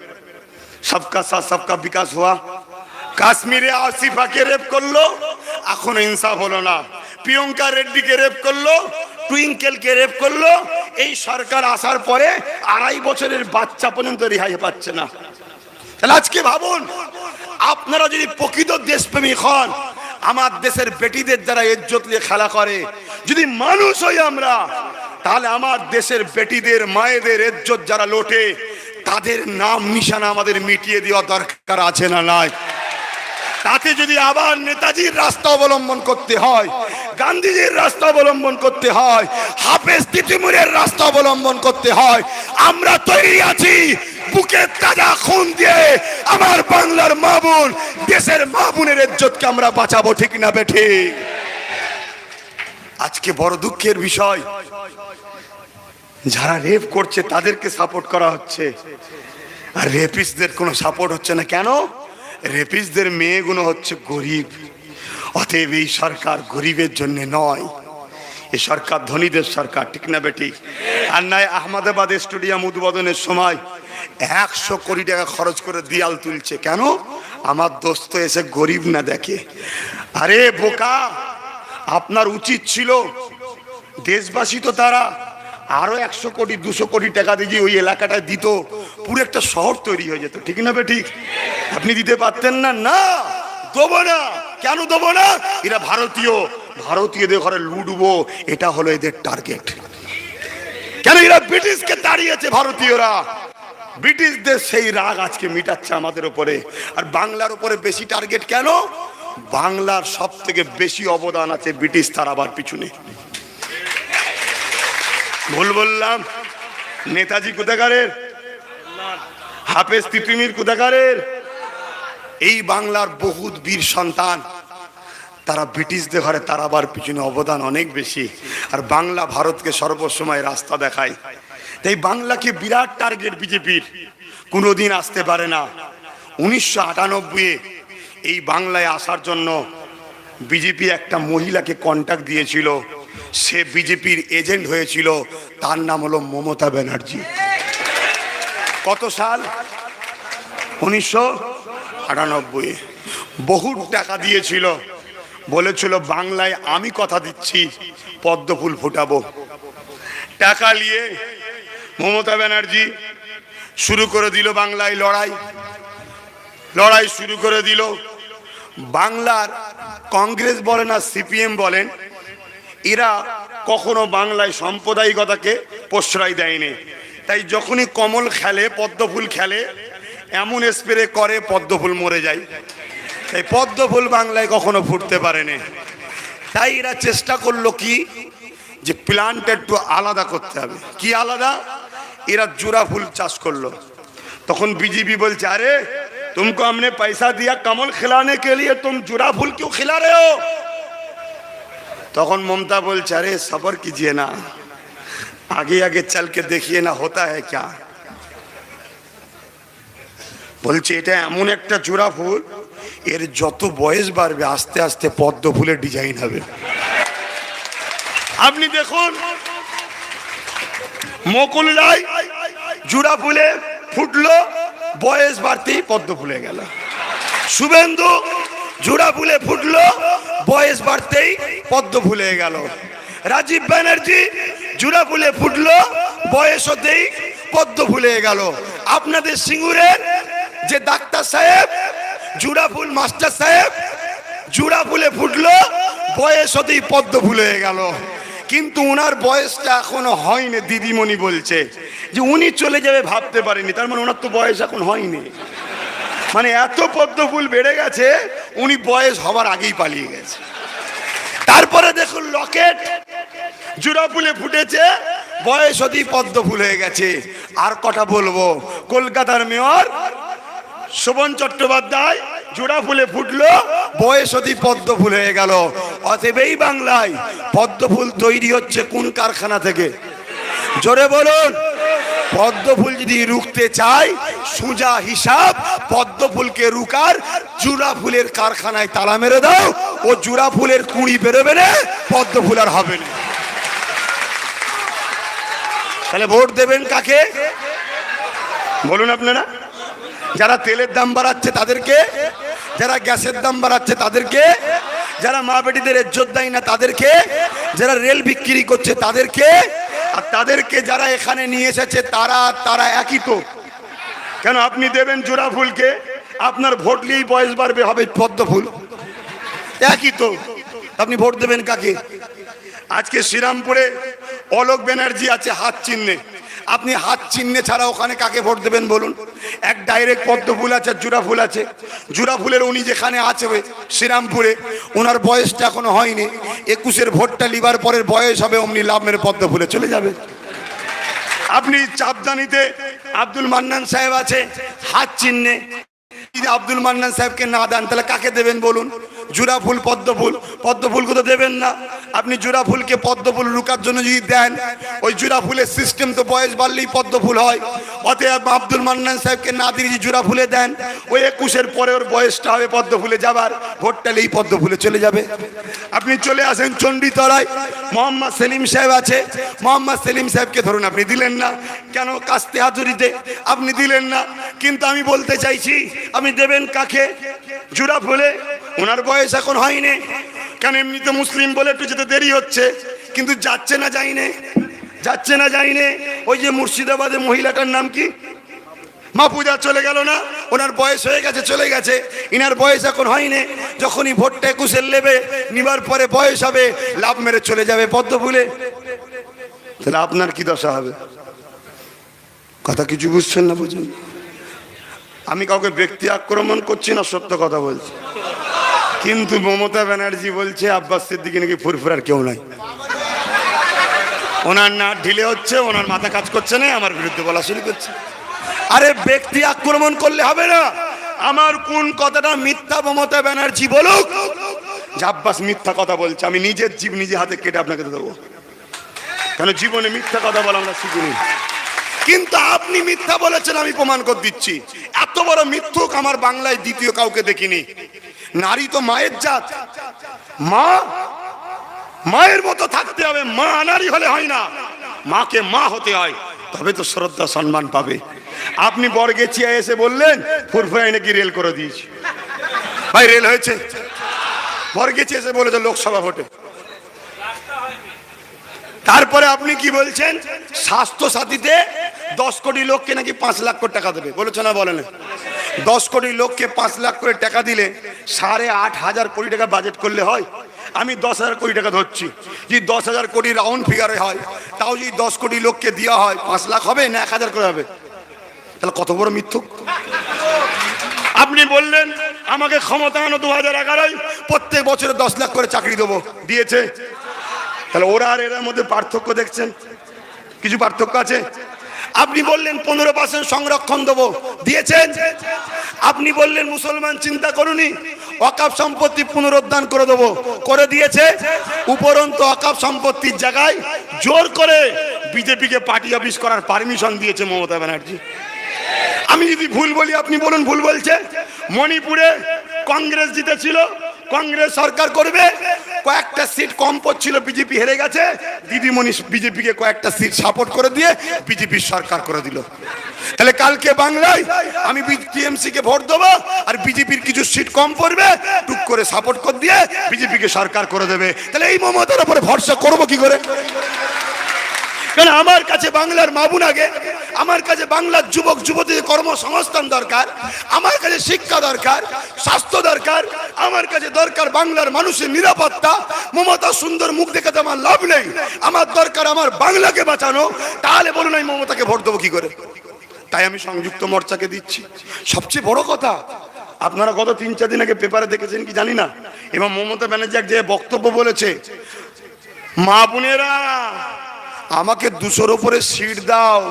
सबका साथ सबका विकास हुआ। কাশ্মীরে আসিফাকে রেপ করলো, এখনো ইনসাফ হলো না। প্রিয়ঙ্কা রেড্ডিকে রেপ করলো, টুইঙ্কেলকে রেপ করলো। এই সরকার আসার পরে 2.5 বছরের বাচ্চা পর্যন্ত রেহাই পাচ্ছে না। তাহলে আজকে ভাবুন, আপনারা যদি প্রকৃত দেশপ্রেমিক হন, আমার দেশের বেটিদের যারা ইজ্জত নিয়ে খেলা করে, যদি মানুষ হই আমরা, তাহলে আমার দেশের বেটিদের মায়েদের ইজ্জত যারা লোটে তাদের নাম নিশানা আমাদের মিটিয়ে দেওয়া দরকার আছে না নাই? তাতে যদি আবার নেতাজির রাস্তা অবলম্বন করতে হয়, গান্ধীজির রাস্তা অবলম্বন করতে হয়, হাফেজ তিতুমিরের রাস্তা অবলম্বন করতে হয়, আমরা তৈরি আছি বুকের তাজা খুন দিয়ে আমার বাংলার মা বোন, দেশের মা বোনের ইজ্জতকে আমরা বাঁচাবো, ঠিক না বেঠি? আজকে বড় দুঃখের বিষয়, যারা রেপ করছে তাদেরকে সাপোর্ট করা হচ্ছে আর রেপিস্টদের কোনো সাপোর্ট হচ্ছে না। কেন? রেপিস্টদের মেয়েগুলো হচ্ছে গরিব। অতএব এই সরকার গরিবের জন্য নয়, এই সরকার ধনীদের সরকার, ঠিক না বেটি? আর নয় আহমেদাবাদ স্টেডিয়াম উদ্বোধনের সময় 100 কোটি টাকা খরচ করে দেয়াল তুলছে। কেন? আমার দোস্ত এসে গরিব না দেখে। আরে বোকা, আপনার উচিত ছিল, দেশবাসী তো তারা আরো 100 কোটি 200 কোটি টাকা দিয়ে ওই এলাকাটায় দিত, পুরো একটা শহর তৈরি হয়ে যেত, ঠিক না বেঠিক? আপনি দিতে পারতেন না? না, দেবো না। কেন দেবো না? এরা ভারতীয়, ভারতীয়দের ঘরে লুটবো, এটা হলো এদের টার্গেট। কেন এরা ব্রিটিশকে তাড়িয়েছে ভারতীয়রা, ব্রিটিশদের সেই রাগ আজকে মিটাচ্ছে আমাদের উপরে। আর বাংলার উপরে বেশি টার্গেট কেন? বাংলার সব থেকে বেশি অবদান আছে ব্রিটিশ তাড়াবার পিছনে। ভুল বললাম? নেতাজি কোথাকারের? হাফেজ তিতুমির কোথাকারের? এই বাংলার বহুত বীর সন্তান, তারা ব্রিটিশদের ঘরে তাড়াবার পিছনে অবদান অনেক বেশি। আর বাংলা ভারতকে সর্বসময় রাস্তা দেখায়। তাই বাংলাকে বিরাট টার্গেট বিজেপির, কোনোদিন আসতে পারে না। 1998-এ এই বাংলায় আসার জন্য বিজেপি একটা মহিলাকে কন্ট্যাক্ট দিয়েছিল, সে বিজেপির এজেন্ট হয়েছিল, তার নাম হলো মমতা ব্যানার্জি। কত সাল? 1998। বহু টাকা দিয়েছিল, বলেছিল বাংলায় আমি কথা দিচ্ছি পদ্মফুল ফোটাবো। টাকা নিয়ে মমতা ব্যানার্জি শুরু করে দিল বাংলায় লড়াই শুরু করে দিল। বাংলার কংগ্রেস বলেন আর সিপিএম বলেন, এরা কখনো বাংলায় সাম্প্রদায়িকতাকে প্রশ্রয় দেয়নি। তাই যখনই কমল খেলে, পদ্মফুল খেলে, এমন স্প্রে করে পদ্মফুল মরে যায়। তাই পদ্মফুল বাংলায় কখনো ফুটতে পারেনি। তাই এরা চেষ্টা করলো কি, যে প্ল্যান্ট একটু আলাদা করতে হবে। কি আলাদা? এরা জোড়া ফুল চাষ করলো। তখন বিজেপি বলছে, আরে तुमको हमने पैसा दिया कमल खिलाने के लिए, तुम जुड़ा फूल क्यों खिला रहे हो? तখন ममता बोलছে, अरे सब्र कीजिए ना, आगे आगे चल के देखिए ना होता है क्या। বলছে এটা এমন একটা জোড়া ফুল, এর যত বয়স বাড়বে আস্তে আস্তে পদ্ম ফুলের ডিজাইন হবে। আপনি দেখুন, মুকুল রায় জোড়া ফুলে ফুটলো, বয়স বাড়তেই পদ্ম ফুলে গেল। শুভেন্দু জোড়া ফুলে ফুটলো, বয়স বাড়তেই পদ্ম ফুলে গেল। রাজীব ব্যানার্জি জোড়া ফুলে ফুটলো, বয়স হতেই পদ্ম ফুলে গেল। আপনাদের সিঙ্গুরের যে ডাক্তার সাহেব, জোড়া ফুল মাস্টার সাহেব, জোড়া ফুলে ফুটলো, বয়স হতেই পদ্ম ফুলে গেল। কিন্তু ওনার বয়সটা এখনো হয়নি। দিদিমণি বলছে যে উনি চলে যাবে ভাবতে পারেনি, তার মানে ওনার তো বয়স এখন হয়নি। মানে এত পদ্ম ফুল বেড়ে গেছে, উনি বয়স হবার আগেই পালিয়ে গেছে। তারপরে দেখুন লকেট জোড়া ফুলে ফুটেছে, বয়স হতেই পদ্ম ফুল হয়ে গেছে। আর কটা বলবো, কলকাতার মেয়র শোভন চট্টোপাধ্যায় জোড়া ফুলে ফুটলো, বয়স হতেই পদ্ম ফুল হয়ে গেল। অতএব এই বাংলায় পদ্ম ফুল তৈরি হচ্ছে কোন কারখানা থেকে? জোরে বলুন। পদ্ম ফুল যদি রুখতে চাই, সোজা হিসাব, পদ্ম ফুলকে রুকার জোড়া ফুলের কারখানায় তালা মেরে দাও, ও জোড়া ফুলের কুঁড়ি বেরোবে না, পদ্ম ফুল আর হবে না। তাহলে ভোট দেবেন কাকে বলুন আপনারা? যারা তেলের দাম বাড়াচ্ছে তাদেরকে, যারা গ্যাসের দাম বাড়াচ্ছে তাদেরকে, যারা মা বেটিদের ইজ্জত দেয় না তাদেরকে, যারা রেল বিক্রি করছে তাদেরকে, আর তাদেরকে যারা এখানে নিয়ে এসেছে তারা একই তো। কেন আপনি দেবেন জোড়া ফুলকে, আপনার ভোট নিয়েই বয়স বাড়বে, হবে পদ্ম ফুল, একই তো। আপনি ভোট দেবেন কাকে? আজকে শ্রীরামপুরে অলোক ব্যানার্জি আছে হাত চিহ্নে, আপনি হাত চিহ্নে ছাড়া ওখানে কাকে ভোট দেবেন বলুন? এক ডাইরেক্ট পদ্ম ফুল আছে, জোড়া ফুল আছে। জোড়া ফুলের উনি যেখানে আছে শ্রীরামপুরে, ওনার বয়সটা এখনো হয়নি। 21-এর ভোটটা লিবার পরের বয়স হবে, অমনি লাভ মেরে পদ্ম ফুলে চলে যাবে। আপনি চাপদানিতে আব্দুল মান্নান সাহেব আছে হাত চিহ্নে, যদি আব্দুল মান্নান সাহেবকে না দেন তাহলে কাকে দেবেন বলুন? জোড়া ফুল পদ্ম ফুল, পদ্ম ফুলকে তো দেবেন না। আপনি জোড়া ফুলকে পদ্ম ফুল রুকার জন্য যদি দেন, ওই জোড়া ফুলের সিস্টেম তো বয়স বাড়লেই পদ্ম ফুল হয়। অতএব আব্দুল মান্নান সাহেবকে না দিয়ে যদি জোড়া ফুলে দেন, ওই 21-এর পরে ওর বয়সটা হবে পদ্ম ফুলে যাবার, ভোটটা নিয়েই পদ্ম ফুলে চলে যাবে। আপনি চলে আসেন চণ্ডীতলায়, মোহাম্মদ সেলিম সাহেব আছে, মোহাম্মদ সেলিম সাহেবকে ধরুন আপনি দিলেন না কেন? কাস্তে হাতুড়িতে আপনি দিলেন না। কিন্তু আমি বলতে চাইছি, আপনি দেবেন কাকে? জোড়া ফুলে, ওনার বয়স এখন হয়নি। কেন? এমনিতে মুসলিম বলে একটু যেতে দেরি হচ্ছে, কিন্তু যাচ্ছে না যাইনে, যাচ্ছে না যাইনে। ওই যে মুর্শিদাবাদের মহিলাটার নাম কি, মাহফুজা চলে গেল না? ওনার বয়স হয়ে গেছে, চলে গেছে, ইনার বয়স এখন হয়নি। যখনই ভোটটা 21-এর নেবে, নিবার পরে বয়স হবে, লাভ মেরে চলে যাবে পদ্ম ফুলে। তাহলে আপনার কি দশা হবে? কথা কিছু বুঝছেন না? বুঝুন, আমি কাউকে ব্যক্তি আক্রমণ করছি না, সত্য কথা বলছি। কিন্তু মমতা ব্যানার্জি বলছে আব্বাস সিদ্দিকী নাকি ফুরফুরার কেউ নাই। ওনার না ঢিলে হচ্ছে, ওনার মাথা কাজ করছে না, আমার বিরুদ্ধে বলা শুরু করছে। আরে ব্যক্তি আক্রমণ করলে হবে না। আমার কোন কথাটা মিথ্যা মমতা ব্যানার্জি বলুক যে আব্বাস মিথ্যা কথা বলছে, আমি নিজের জীব নিজে হাতে কেটে আপনাকে দেবো। কেন জীবনে মিথ্যা কথা বলা আমরা শিখিনি। কিন্তু আপনি মিথ্যা বলেছেন, আমি প্রমাণ করে দিচ্ছি। এত বড় মিথ্যুক আমার বাংলায় দ্বিতীয় কাউকে দেখিনি। নারী তো মায়ের জাত, মা মায়ের মতো থাকতে হবে, মা নারী হলে হয় না, মাকে মা হতে হয়, তবে তো শ্রদ্ধা সম্মান পাবে। আপনি বরগেছিয়া এসে বললেন ফুরফুরাই নাকি রেল করে দিয়েছে। ভাই রেল হয়েছে? বরগেছিয়া এসে বলেছে লোকসভা ভোটে। তারপরে আপনি কি বলছেন? স্বাস্থ্য সাথীতে 10 কোটি লোককে নাকি 5 লাখ করে টাকা দেবে, বলেছে না বলেন? 10 কোটি লোককে 5 লাখ করে টাকা দিলে 8,500 কোটি টাকা বাজেট করলে হয়। আমি 10,000 কোটি টাকা ধরছি, যদি 10,000 কোটি রাউন্ড ফিগারে হয়, তাও যদি 10 কোটি লোককে দেওয়া হয় 5 লাখ হবে না 1,000 করে হবে? তাহলে কত বড় মিথ্যুক। আপনি বললেন আমাকে ক্ষমতা আনো 2011-য়, প্রত্যেক বছরে 10 লাখ করে চাকরি দেবো, দিয়েছে? তাহলে ওরা আর এর মধ্যে পার্থক্য দেখছেন? কিছু পার্থক্য আছে? আপনি বললেন 15% সংরক্ষণ দেবো, দিয়েছেন? আপনি বললেন মুসলমান চিন্তা করুনি, ওয়াকফ সম্পত্তি পুনরুদ্ধার করে দেবো, করে দিয়েছে? উপরন্তু ওয়াকফ সম্পত্তির জায়গায় জোর করে বিজেপিকে পার্টি অফিস করার পারমিশন দিয়েছে মমতা ব্যানার্জি। আমি যদি ভুল বলি আপনি বলুন ভুল বলছে। মণিপুরে কংগ্রেস জিতেছিল, কংগ্রেস সরকার করবে, কয়েকটা সিট কম পড়ছিল, বিজেপি হেরে গেছে, দিদিমণি বিজেপিকে কয়েকটা সিট সাপোর্ট করে দিয়ে বিজেপি সরকার করে দিল। তাহলে কালকে বাংলায় আমি টিএমসি কে ভোট দেবো, আর বিজেপির কিছু সিট কম পড়বে, টুক করে সাপোর্ট করে দিয়ে বিজেপিকে সরকার করে দেবে। তাহলে এই মমতার উপরে ভরসা করবো কি করে? কারণ আমার কাছে বাংলার মা বোন আগে, আমার কাছে বাংলার যুবক যুবতীদের কর্মসংস্থান দরকার, আমার কাছে শিক্ষা দরকার, স্বাস্থ্য দরকার, আমার কাছে দরকার বাংলার মানুষের নিরাপত্তা। মমতা সুন্দর মুখ দেখাতে আমার লাভ নেই, আমার দরকার আমার বাংলাকে বাঁচানো। তাহলে বলুন আমি মমতাকে ভোট দেবো কি করে? তাই আমি সংযুক্ত মোর্চাকে দিচ্ছি। সবচেয়ে বড় কথা, আপনারা গত 3-4 দিন আগে পেপারে দেখেছেন কি জানি না, এবং মমতা ব্যানার্জি এক জায়গায় বক্তব্য বলেছে, মা বোনেরা আমাকে 200-র উপরে সিট দাও,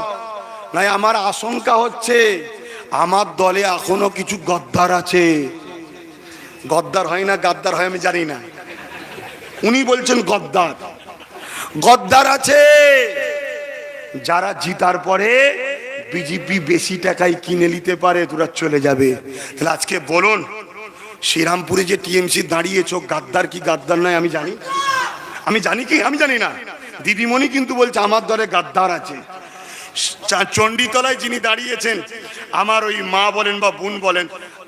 নাই আমার আশঙ্কা হচ্ছে আমার দলে এখনো কিছু গদ্দার আছে। গদ্দার হয় না গাদ্দার হয় আমি জানি না, উনি বলছেন গদ্দার। গদ্দার আছে যারা জিতার পরে বিজেপি বেশি টাকায় কিনে নিতে পারে, তোরা চলে যাবে। তাহলে আজকে বলুন, শ্রীরামপুরে যে টিএমসি দাঁড়িয়েছো, গাদ্দার কি গাদ্দার নয় আমি জানি? আমি জানি কি? আমি জানি না। দিদিমণি কিন্তু বলছে আমার দলে গাদ্দার আছে। চণ্ডীতলায় যিনি দাঁড়িয়েছেন, আমার ওই মা বলেন বা বোন বলেন,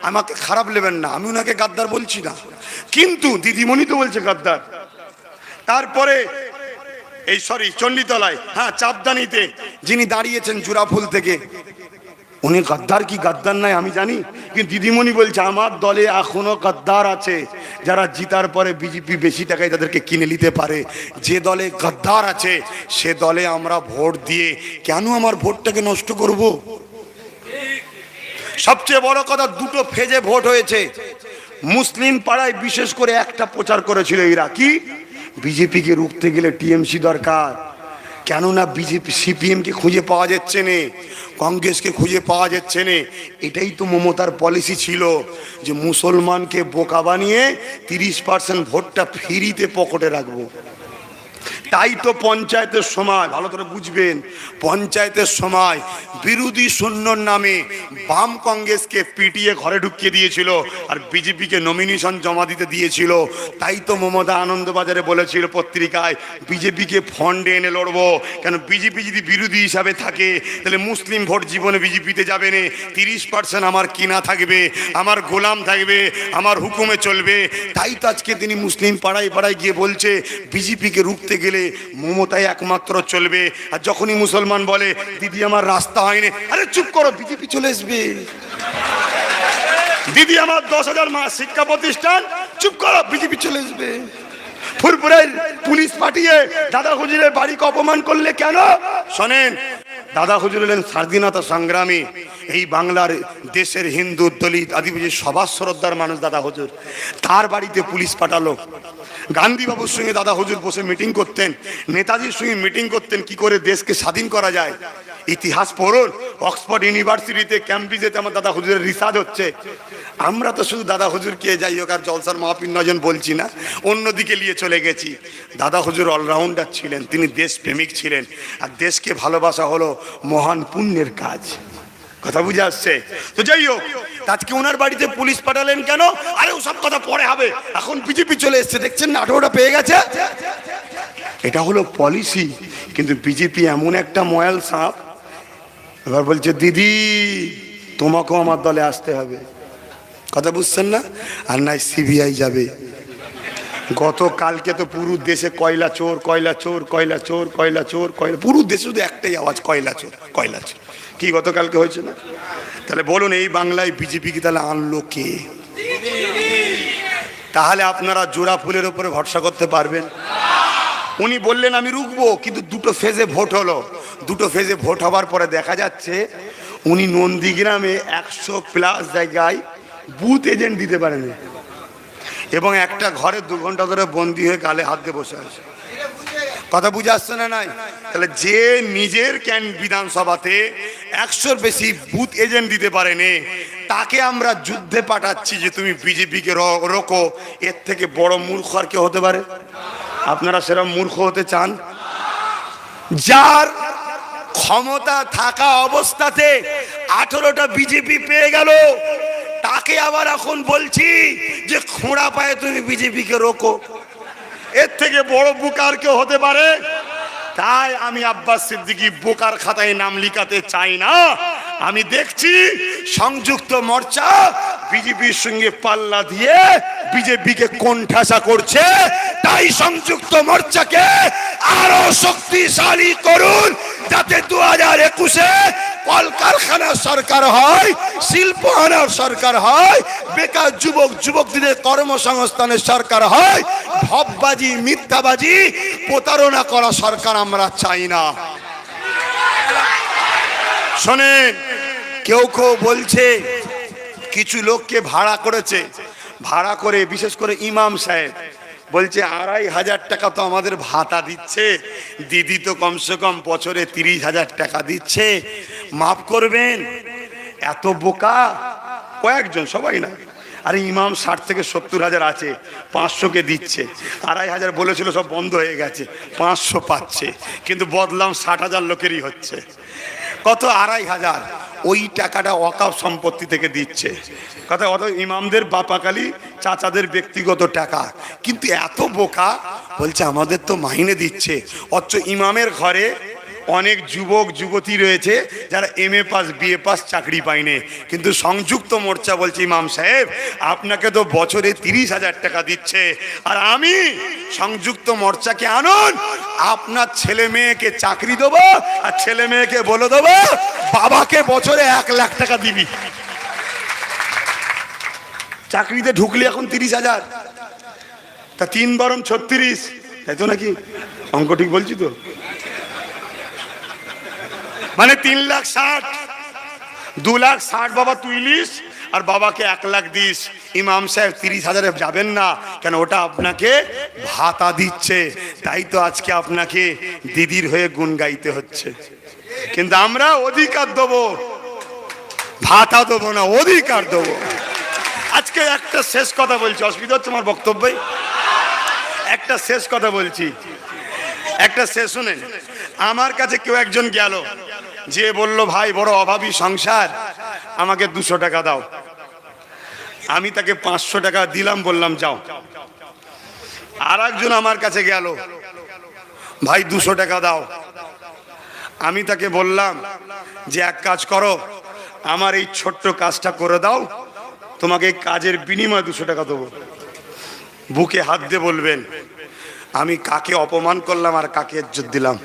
আমাকে খারাপ নেবেন না, আমি ওনাকে গাদ্দার বলছি না, কিন্তু দিদিমণি তো বলছে গাদ্দার। তারপরে এই চণ্ডীতলায়, হ্যাঁ চাপদানিতে যিনি দাঁড়িয়েছেন জুরাফুল থেকে, উনি গাদ্দার কি গাদ্দার নাই আমি জানি, কিন্তু দিদিমণি বলছে আমার দলে এখনো গাদ্দার আছে, যারা জিতার পরে বিজেপি বেশি টাকায় তাদেরকে কিনে নিতে পারে। যে দলে গাদ্দার আছে সে দলে আমরা ভোট দিয়ে কেন আমার ভোটটাকে নষ্ট করব? সবচেয়ে বড় কথা, 2টো ফেজে ভোট হয়েছে। মুসলিম পাড়ায় বিশেষ করে একটা প্রচার করেছিল এরা, কি বিজেপিকে রুখতে গেলে টিএমসি দরকার, কেননা বিজেপি সিপিএমকে খুঁজে পাওয়া যাচ্ছে না, কংগ্রেসকে খুঁজে পাওয়া যাচ্ছে না। এটাই তো মমতার পলিসি ছিল, যে মুসলমানকে বোকা বানিয়ে 30% ভোটটা ফ্রিতে পকেটে রাখবো। তাই তো পঞ্চায়েতের সময়, ভালো করে বুঝবেন, পঞ্চায়েতের সময় বিরোধী শূন্যর নামে বাম কংগ্রেসকে পিটিয়ে ঘরে ঢুকিয়ে দিয়েছিল, আর বিজেপিকে নমিনেশন জমা দিতে দিয়েছিল। তাই তো মমতা আনন্দবাজারে বলেছিল পত্রিকায়, বিজেপিকে ফন্ডে এনে লড়বো, কেন বিজেপি যদি বিরোধী হিসাবে থাকে তাহলে মুসলিম ভোট জীবনে বিজেপিতে যাবে না, 30% আমার কিনা থাকবে, আমার গোলাম থাকবে, আমার হুকুমে চলবে। তাই তো আজকে তিনি মুসলিম পাড়ায় পাড়ায় গিয়ে বলছে বিজেপিকে রুখতে গেলে মমতাই একমাত্র চলবে। আর যখনই মুসলমান বলে দিদি আমার রাস্তা হয়নি, আরে চুপ করো, বিজেপি চলে আসবে। দিদি আমার 10,000 শিক্ষা প্রতিষ্ঠান, চুপ করো, বিজেপি চলে আসবে। ফুরফুরের পুলিশ পাঠিয়ে দাদা হুজুরের বাড়িকে অপমান করলে কেন? শোনেন, দাদা হুজুর হলেন স্বাধীনতা সংগ্রামী, এই বাংলার দেশের হিন্দু দলিত আদিবাসী সবার শ্রদ্ধার মানুষ দাদা হুজুর। তার বাড়িতে পুলিশ পাঠালো। গান্ধী বাবুর সঙ্গে দাদা হুজুর বসে মিটিং করতেন, নেতাজির সঙ্গে মিটিং করতেন কি করে দেশকে স্বাধীন করা যায়। ইতিহাস পড়ুন, অক্সফোর্ড ইউনিভার্সিটিতে ক্যাম্ব্রিজেতে আমার দাদা হুজুরের রিসার্চ হচ্ছে। আমরা তো শুধু দাদা হুজুরকে যাই হোক আর জলসার মাহফিল নজন বলছি না, অন্যদিকে নিয়ে চলে গেছি। দাদা হুজুর অলরাউন্ডার ছিলেন, তিনি দেশপ্রেমিক ছিলেন, আর দেশকে ভালোবাসা হলো মহান পুণ্যের কাজ। কথা বুঝে আসছে তো? যাই হোক, আজকে ওনার বাড়িতে পুলিশ পাঠালেন কেন? আরে ওসব কথা পরে হবে, এখন বিজেপি চলে এসছে, দেখছেন না 18টা পেয়ে গেছে। এটা হলো পলিসি। কিন্তু বিজেপি এমন একটা ময়াল সাপ, এবার বলছে দিদি তোমাকেও আমার দলে আসতে হবে। কথা বুঝছেন না? আর নাই সিবিআই যাবে। গতকালকে তো পুরো দেশে কয়লা চোর, কয়লা চোর, কয়লা চোর, কয়লা চোর, কয়লা, পুরো দেশে শুধু একটাই আওয়াজ, কয়লা চোর, কয়লা চোর। কি গতকালকে হয়েছে না? তাহলে বলুন এই বাংলায় বিজেপি কি তাহলে আনলো কে? তাহলে আপনারা জোড়া ফুলের উপরে ভরসা করতে পারবেন? উনি বললেন আমি রুখবো, কিন্তু দুটো ফেজে ভোট হলো। দুটো ফেজে ভোট হবার পরে দেখা যাচ্ছে উনি নন্দীগ্রামে 100+ জায়গায় বুথ এজেন্ট দিতে পারেন, এবং একটা ঘরে 2 ঘন্টা ধরে বন্দি হয়ে গালে হাত দিয়ে বসে আছে। কথা বুঝে আসছে না? নাই। তাহলে যে নিজের বিধানসভাতে 100-র বেশি বুথ এজেন্ট দিতে পারেনি, তাকে আমরা যুদ্ধে পাঠাচ্ছি যে তুমি বিজেপিকে রোকো। এর থেকে বড় মূর্খ আর কে হতে পারে? আপনারা সেরকম মূর্খ হতে চান? যার ক্ষমতা থাকা অবস্থাতে 18টা বিজেপি পেয়ে গেল, তাকে আবার এখন বলছি যে খোঁড়া পায়ে তুমি বিজেপিকে রোকো। এর থেকে বড় বোকার কেউ হতে পারে? তাই আমি আব্বাস সিদ্দিকী বোকার খাতায় নাম লিখাতে চাই না। আমি দেখছি সংযুক্ত মোর্চা বিজেপির সঙ্গে পাল্লা দিয়ে বিজেপিকে কোণঠাসা করছে। তাই সংযুক্ত মোর্চাকে আরো শক্তিশালী করুন, যাতে 2021-এ কলকারখানার সরকার হয়, শিল্প আনার সরকার হয়, বেকার যুবক যুবকদের কর্মসংস্থানের সরকার হয়। ভববাজি, মিথ্যাবাজি, প্রতারণা করা সরকার আমরা চাই না। শোনেন, কেউ কেউ বলছে কিছু লোককে ভাড়া করেছে, ভাড়া করে বিশেষ করে ইমাম সাহেব বলছে 2500 টাকা তো আমাদের ভাতা দিচ্ছে, দিদি তো কমসে কম বছরে 30,000 টাকা দিচ্ছে, মাফ করবেন। এত বোকা কয়েকজন, সবাই না। আরে ইমাম 60 থেকে 70,000 আছে, 500-কে দিচ্ছে। 2500 বলেছিল, সব বন্ধ হয়ে গেছে, 500 পাচ্ছে, কিন্তু বদলাম 60,000 লোকেরই হচ্ছে। কত? 2500। ওই টাকাটা ওয়াকফ সম্পত্তি থেকে দিচ্ছে। কথা, অত ইমামদের বাপাকালী চাচাদের ব্যক্তিগত টাকা। কিন্তু এত বোকা, বলছে আমাদের তো মাইনে দিচ্ছে। অথচ ইমামের ঘরে অনেক যুবক যুবতী রয়েছে যারা MA পাস, BA পাস, চাকরি পায়নি। কিন্তু সংযুক্ত মোর্চা বলছে ইমাম সাহেব আপনাকে তো বছরে 30,000 টাকা দিচ্ছে, আর আমি সংযুক্ত মোর্চাকে আনুন, আপনার ছেলে মেয়েকে চাকরি দেবো, আর ছেলে মেয়েকে বলে দেবো বাবাকে বছরে 1 লাখ টাকা দিবি। চাকরিতে ঢুকলি এখন 30,000, তা 3 বরং 36, তাই তো নাকি? অঙ্ক ঠিক বলছি তো? মানে 3,60,000, 2,60,000 বাবা তুই লিস, আর বাবাকে 1 লাখ দিস। ইমাম সাহেব 30,000-এ যাবেন না কেন? ওটা আপনাকে ভাতা দিচ্ছে। তাই তো আজকে আপনাকে দিদির হয়ে গুণ গাইতে হচ্ছে। কিন্তু আমরা অধিকার দেবো, ভাতা দেবো না, অধিকার দেবো। আজকে একটা শেষ কথা বলছি, অসুবিধা হচ্ছে আমার বক্তব্যে? একটা শেষ কথা বলছি, একটা শেষ শুনেন। আমার কাছে কেউ একজন গেল, যে বলল ভাই বড় অভাবী সংসার, আমাকে 200 টাকা দাও। আমি তাকে 500 টাকা দিলাম, বললাম যাও। আর একজন আমার কাছে গেল, ভাই 200 টাকা দাও। আমি তাকে বললাম যে এক কাজ করো, আমার এই ছোট্ট কাজটা করে দাও, তোমাকে এই কাজের বিনিময়ে 200 টাকা দেবো। বুকে হাত দিয়ে বলবেন আমি কাকে অপমান করলাম আর কাকে ইজ্জত দিলাম।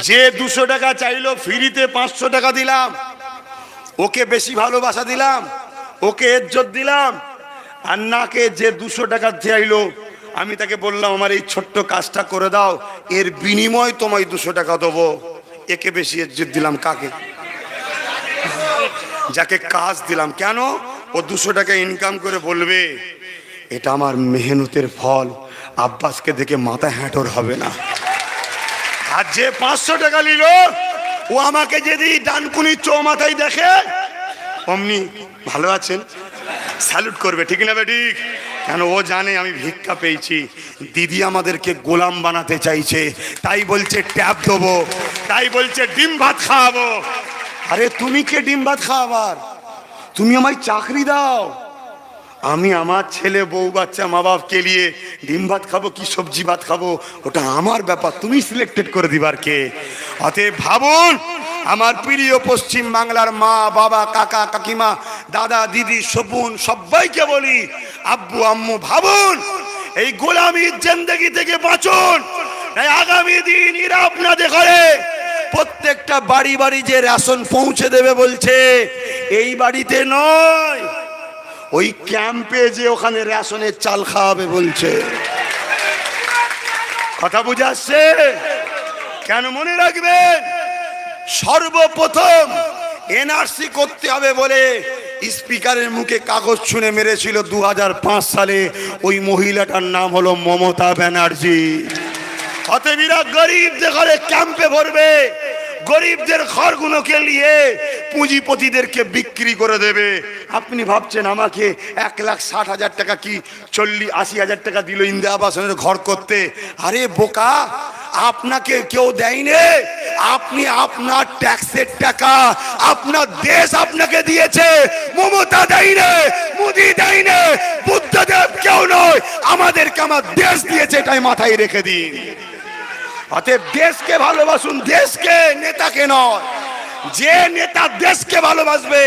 যে 200 টাকা চাইলো ফ্রিতে 500 টাকা দিলাম, ওকে বেশি ভালোবাসা দিলাম, ওকে ইজ্জত দিলাম। আর নাকে যে 200 টাকা চাইলো, আমি তাকে বললাম আমার এই ছোট্ট কাজটা করে দাও, এর বিনিময় তোমায় 200 টাকা দেবো। একে বেশি ইজ্জত দিলাম কাকে? যাকে কাজ দিলাম। কেন? ও 200 টাকা ইনকাম করে বলবে এটা আমার মেহনতের ফল, আব্বাসকে দেখে মাথা হ্যাঁটর হবে না। আর যে 500 টাকা নিল, ও আমাকে যদি ডানকুনি চৌমাথায় দেখে অমনি ভালো আছেন স্যালুট করবে, ঠিক না বেঠিক? কেন? ও জানে আমি ভিক্ষা পেয়েছি। দিদি আমাদেরকে গোলাম বানাতে চাইছে, তাই বলছে ট্যাব দেবো, তাই বলছে ডিম ভাত খাওয়াবো। আরে তুমি কে ডিম ভাত খাওয়াবার? তুমি আমায় চাকরি দাও, আমি আমার ছেলে বউ বাচ্চা মা বাপকে নিয়ে ডিম ভাত খাবো কি সবজি ভাত খাবো ওটা আমার ব্যাপার, তুমি সিলেক্টেড করে দিবার কে? অতএব ভাবুন, আমার প্রিয় পশ্চিম বাংলার মা বাবা কাকা কাকিমা দাদা দিদি শোভন সবাইকে বলি, আব্বু আম্মু ভাবুন, এই গোলামির জিন্দেগি থেকে বাঁচুন। আগামী দিন এরা আপনাদের ঘরে প্রত্যেকটা বাড়ি বাড়ি যে রেশন পৌঁছে দেবে বলছে, এই বাড়িতে নয়, ওই ক্যাম্পে যে ওখানে রেশনের চাল খাওয়াবে বলছে। কথা বুঝে আসছে? কেন? মনে রাখবেন, সর্বপ্রথম এনআরসি করতে হবে বলে স্পিকারের মুখে কাগজ ছুঁড়ে মেরেছিল 2005 সালে। ওই মহিলাটার নাম হলো মমতা ব্যানার্জি। অতএব এরা গরিবদের ঘরে ক্যাম্পে ভরবে, গরিবদের ঘরগুলোকে নিয়ে পুঁজিপতিদেরকে বিক্রি করে দেবে। আপনি ভাবছেন আমাকে 1,60,000 টাকা কি 40-80,000 টাকা দিল ইন্দিরা আবাসনের ঘর করতে? আরে বোকা, আপনাকে কেউ দেয়নি, আপনি আপনার ট্যাক্সের টাকা আপনার দেশ আপনাকে দিয়েছে। মমতা দেয়নি, মোদি দেয়নি, বুদ্ধদেব কেউ নয়, আমাদেরকে আমার দেশ দিয়েছে, এটাই মাথায় রেখে দিন। অতএব দেশকে ভালোবাসুন, দেশকে, নেতাকে নয়। যে নেতা দেশকে ভালোবাসবে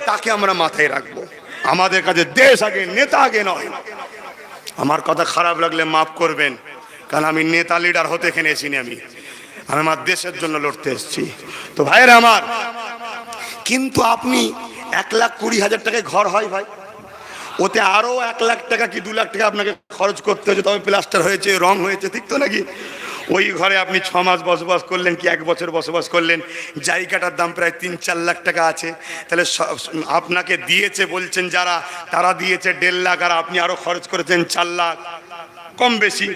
তাকে আমরা মাথায় রাখবো। আমাদের কাছে দেশ আগে, নেতা আগে নয়। আমার কথা খারাপ লাগলে মাফ করবেন, কারণ আমি নেতা লিডার হতে এখানে এসিনি, আমি আমার দেশের জন্য লড়তে এসেছি। তো ভাইরা আমার, কিন্তু আপনি 1,20,000 টাকায় ঘর হয় ভাই, ওতে আরো 1 লাখ টাকা কি 2 লাখ টাকা আপনাকে খরচ করতে হয়েছে, তবে প্লাস্টার হয়েছে, রং হয়েছে, ঠিক তো নাকি? ওই ঘরে আপনি 6 মাস বসবাস করলেন কি 1 বছর বসবাস করলেন, জায়গাটার দাম প্রায় 3-4 লাখ টাকা আছে। তাহলে আপনাকে দিয়েছে বলছেন যারা, তারা দিয়েছে 1.5 লাখ, আর আপনি আরো খরচ করেছেন 4 লাখ, কম বেশি।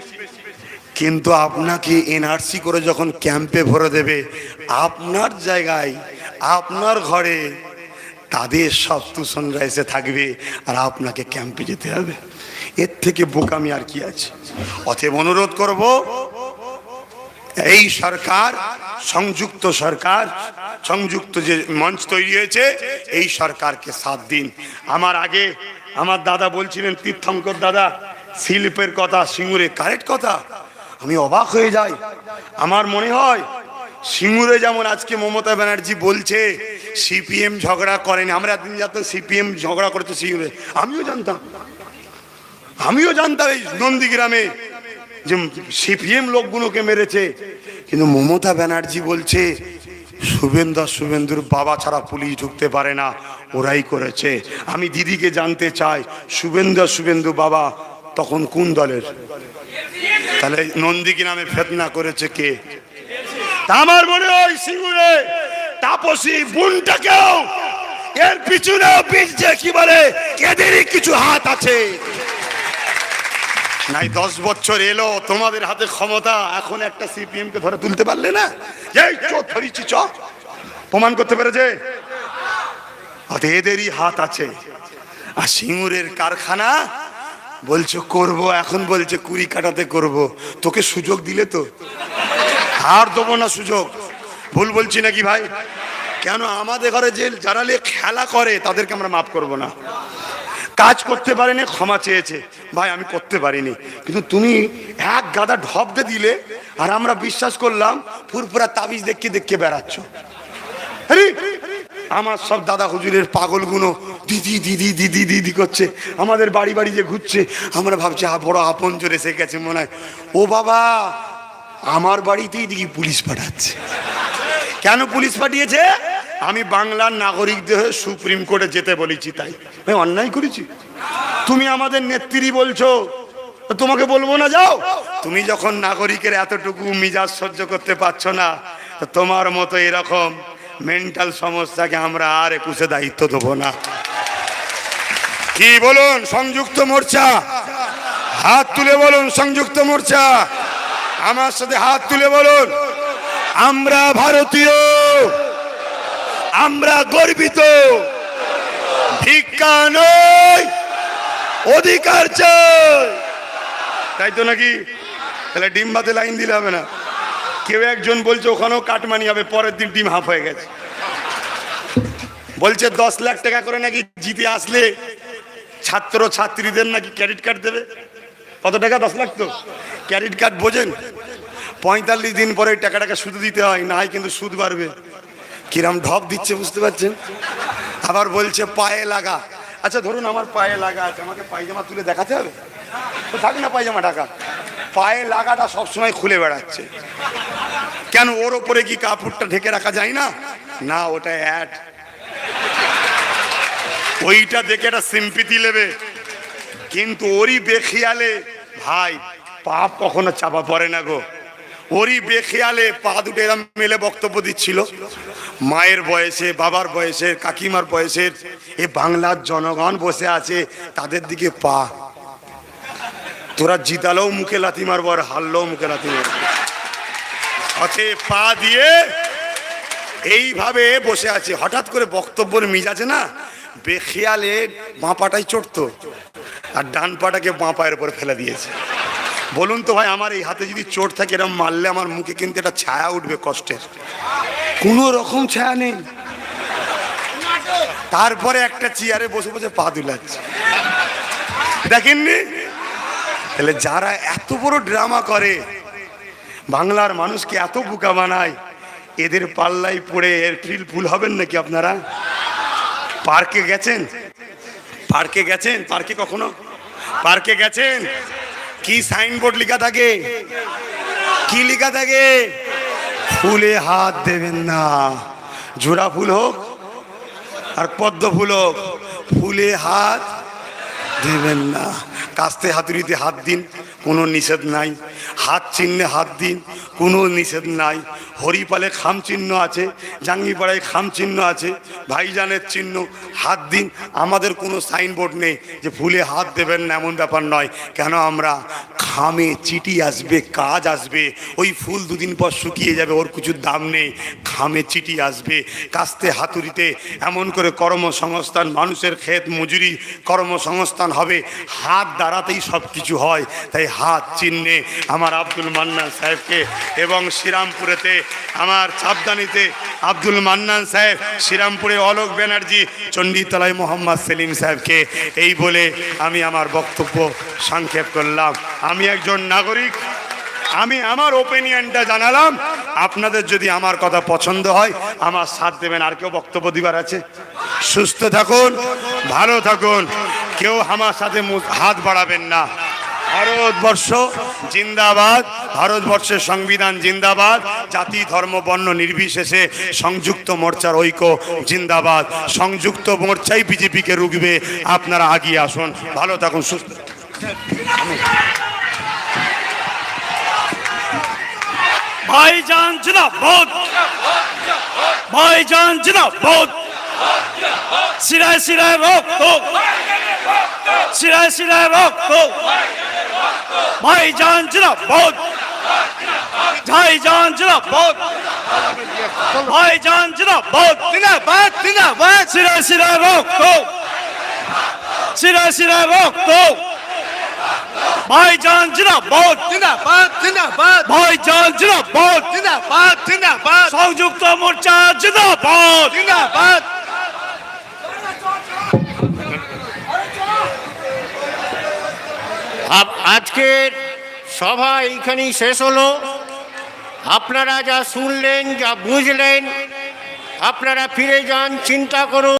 কিন্তু আপনাকে এনআরসি করে যখন ক্যাম্পে ভরে দেবে, আপনার জায়গায় আপনার ঘরে তাদের সব তুষণরা এসে থাকবে, আর আপনাকে ক্যাম্পে যেতে হবে। এর থেকে বোকামি আর কি আছে? অতএব অনুরোধ করব, এই সরকার, সংযুক্ত সরকার, সংযুক্ত যে মঞ্চ তৈরি হয়েছে, এই সরকারকে সাথ দিন। আমার আগে আমার দাদা বলছিলেন, তীর্থঙ্কর দাদা, শিল্পের কথা, সিঙ্গুরে কারেক্ট কথা। আমি অবাক হয়ে যাই। আমার মনে হয় সিঙ্গুরে যেমন আজকে মমতা ব্যানার্জি বলছে সিপিএম ঝগড়া করেনি, আমরা একদিন জানতাম সিপিএম ঝগড়া করেছে সিঙ্গুরে, আমিও জানতাম এই নন্দীগ্রামে যে সিপিএম লোকগুলোকে মেরেছে। কিন্তু মমতা ব্যানার্জি বলছে শুভেন্দুর বাবা ছাড়া পুলিশ ঢুকতে পারে না, ওরাই করেছে। আমি দিদিকে জানতে চাই, শুভেন্দু বাবা তখন কোন দলের? তাহলে নন্দীগ্রামে ফেতনা করেছে কে? আমার মনে হয় সিঙ্গুরে তাপসী বোনটাকেও এর পিছনেও পিছছে, কি বলে, এদেরই কিছু হাত আছে। নাই 10 বছর এলো তোমাদের হাতে ক্ষমতা, এখন একটা সিপিএম কে ধরে তুলতে পারলে না? এই ধরিছি চ প্রমাণ করতে পেরেছে, এদেরই হাত আছে। আর সিঙ্গুরের কারখানা বলছো করব, এখন বলছে 20 কাটাতে করব। তোকে সুযোগ দিলে তো আর দেবো না সুযোগ। ভুল বলছি নাকি ভাই? কেন? আমাদের ঘরে যে যারা খেলা করে তাদেরকে আমরা মাফ করব না। কাজ করতে পারেনি, ক্ষমা চেয়েছে, ভাই আমি করতে পারিনি, কিন্তু তুমি এক গাদা ঢপ দিয়ে দিলে, আর আমরা বিশ্বাস করলাম ফুরফুরা তাবিজ দেখে বেড়াচ্ছ। আমার সব দাদা হুজুরের পাগলগুলো দিদি দিদি দিদি দিদি করছে, আমাদের বাড়ি বাড়ি যে ঘুরছে, আমরা ভাবছি বড় আপন জোর এসে গেছে মনে হয়। ও বাবা, আমার বাড়িতেই দেখি পুলিশ পাঠাচ্ছে। কেন পুলিশ পাঠিয়েছে? আমি বাংলার নাগরিকদের সুপ্রিম কোর্টে যেতে বলেছি, তাই অন্যায় করেছি? তুমি আমাদের নেত্রী বলছো, তো তোমাকে বলবো না যাও? তুমি যখন নাগরিকের এতটুকু মিজাজ সহ্য করতে পারছো না, তো তোমার মতো এরকম মেন্টাল সমস্যাকে আমরা আর 21-এ দায়িত্ব দেবো না। কি বলুন সংযুক্ত মোর্চা? হাত তুলে বলুন সংযুক্ত মোর্চা। আমার সাথে হাত তুলে বলুন, আমরা ভারতীয়, আমরা গর্বিত, ভিক্ষা নয়, অধিকার চাই। তাই তো নাকি? তাহলে ডিম ভাতে লাইন দিলে হবে না। কেউ একজন বলছে ওখানেও কাটমানি হবে, পরের দিন ডিম হাফ হয়ে গেছে। বলছে 10 লাখ টাকা করে নাকি জিতে আসলে ছাত্র ছাত্রীদের নাকি ক্রেডিট কার্ড দেবে। কত টাকা? 10 লাখ। তো ক্রেডিট কার্ড বোঝেন? 45 দিন পরে টাকাটাকে সুদ দিতে হয়, না হয় কিন্তু সুদ বাড়বে। কিরম ঢপ দিচ্ছে বুঝতে পারছেন? আবার বলছে পায়ে লাগা। আচ্ছা ধরুন আমার পায়ে লাগা আছে, আমাকে পায়জামা তুলে দেখাতে হবে? তো থাক না পায়জামা ঢাকা, পায়ে লাগাটা সবসময় খুলে বেড়াচ্ছে কেন? ওর ওপরে কি কাপড়টা ঢেকে রাখা যায় না? না, ওটা অ্যাড। ওইটা দেখে একটা সিম্পিতি নেবে, কিন্তু ওরই বেখিয়ালে ভাই পাপ কখনো চাপা পড়ে না গো। ওরই বেখিয়ালে পা দুটো এরম মেলে বক্তব্য দিচ্ছিল। মায়ের বয়সে, বাবার বয়সে, কাকিমার বয়সের এ বাংলার জনগণ বসে আছে, তাদের দিকে পা। তোরা জিতালেও মুখে লাথি মারবো আর হারলেও মুখে লাথি মারবো। অতএব পা দিয়ে এইভাবে বসে আছে। হঠাৎ করে বক্তব্যের মিজাজে না বেখিয়ালে বাঁ পাটাই চড়তো আর ডান পাটাকে বাঁ পায়ের উপর ফেলে দিয়েছে। বলুন তো ভাই, আমার এই হাতে যদি চোট থাকে এরকম মারলে আমার মুখে কিন্তু একটা ছায়া উঠবে কষ্টের। কোনো রকম ছায়া নেই। তারপরে একটা চেয়ারে বসে বসে পা দুলাচ্ছে, দেখেননি? তাহলে যারা এত বড় ড্রামা করে, বাংলার মানুষকে এত বোকা বানায়, এদের পাল্লাই পড়ে এপ্রিল ফুল হবেন নাকি আপনারা? পার্কে গেছেন? পার্কে গেছেন? পার্কে কখনো পার্কে গেছেন? কি সাইনবোর্ড লেখা থাকে? কি লেখা থাকে? ফুলে হাত দেবেন না। জোড়া ফুল হোক আর পদ্ম ফুল হোক, ফুলে হাত দেবেন না। কাস্তে হাতুড়িতে হাত দিন, কোনো নিষেধ নাই। হাত চিহ্নে হাত দিন, কোনো নিষেধ নাই। হরিপালে খাম চিহ্ন আছে, জাঙ্গিপাড়ায় খাম চিহ্ন আছে, ভাইজানের চিহ্ন, হাত দিন। আমাদের কোনো সাইনবোর্ড নেই যে ফুলে হাত দেবেন না, এমন ব্যাপার নয়। কেন? আমরা খামে চিঠি আসবে, কাজ আসবে, ওই ফুল দুদিন পর শুকিয়ে যাবে, ওর কিছুর দাম নেই। খামে চিঠি আসবে, কাস্তে হাতুড়িতে এমন করে কর্মসংস্থান, মানুষের ক্ষেত মজুরি কর্মসংস্থান হবে। হাত দ্বারাতেই সব কিছু হয়। তাই হাত চিহ্নে আমার আব্দুল মান্নান সাহেবকে, এবং শ্রীরামপুরেতে আমার চাপদানিতে আব্দুল মান্নান সাহেব, শ্রীরামপুরে অলোক ব্যানার্জি, চণ্ডীতলায় মোহাম্মদ সেলিম সাহেবকে, এই বলে আমি আমার বক্তব্য সংক্ষেপ করলাম। আমি একজন নাগরিক, আমি আমার ওপিনিয়নটা জানালাম। আপনাদের যদি আমার কথা পছন্দ হয় আমার সাথ দেবেন। আর কেউ বক্তব্য দিবার আছে? সুস্থ থাকুন, ভালো থাকুন, কেউ আমার সাথে হাত বাড়াবেন না। ভারতবর্ষ জিন্দাবাদ, ভারতবর্ষের সংবিধান জিন্দাবাদ, জাতি ধর্ম বর্ণ নির্বিশেষে সংযুক্ত মোর্চার ঐক্য জিন্দাবাদ। সংযুক্ত মোর্চাই বিজেপিকে রুখবে। আপনারা আগিয়ে আসুন, ভালো থাকুন, সুস্থ। ভাইজান জিন্দাবাদ, ভাইজান জিন্দাবাদ। শিরায় শিরায় রক্ত, শিরায় শিরায় রক্ত। ভাইজান জিন্দাবাদ, ভাইজান জিন্দাবাদ, ভাইজান জিন্দাবাদ, জিন্দাবাদ, জিন্দাবাদ। শিরায় শিরায় রক্ত, শিরায় শিরায় রক্ত। ভাইজান জিন্দাবাদ, জিন্দাবাদ, জিন্দাবাদ। ভাইজান জিন্দাবাদ, জিন্দাবাদ, জিন্দাবাদ। সংযুক্ত মোর্চা জিন্দাবাদ, জিন্দাবাদ। আজকের সভা এইখানেই শেষ হলো। আপনারা যা শুনলেন, যা বুঝলেন, আপনারা ফিরে যান, চিন্তা করুন।